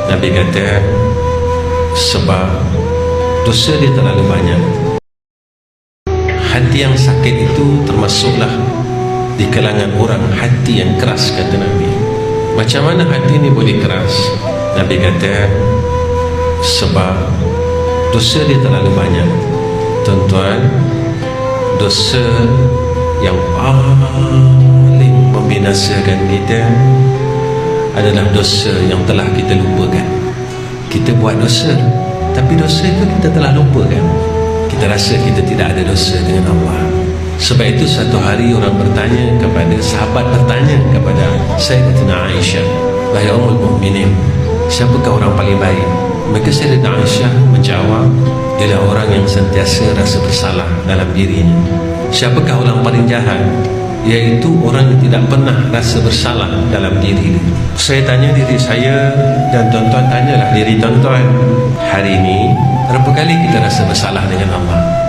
Nabi kata sebab dosa dia terlalu banyak. Hati yang sakit itu termasuklah di kalangan orang hati yang keras, kata Nabi. Macam mana hati ini boleh keras? Nabi kata sebab dosa dia terlalu banyak. Tuan-tuan, dosa yang paling membinasakan kita adalah dosa yang telah kita lupakan. Kita buat dosa, tapi dosa itu kita telah lupakan. Kita rasa kita tidak ada dosa dengan Allah. Sebab itu satu hari orang bertanya kepada sahabat, bertanya kepada Sayyidatina Aisyah, wahai Ummul Mukminin, siapakah orang paling baik? Maka Sayyidatina Aisyah menjawab, ialah orang yang sentiasa rasa bersalah dalam dirinya. Siapakah orang paling jahat? Iaitu orang yang tidak pernah rasa bersalah dalam diri. Saya tanya diri saya, dan tuan-tuan tanyalah diri tuan-tuan, hari ini berapa kali kita rasa bersalah dengan Allah?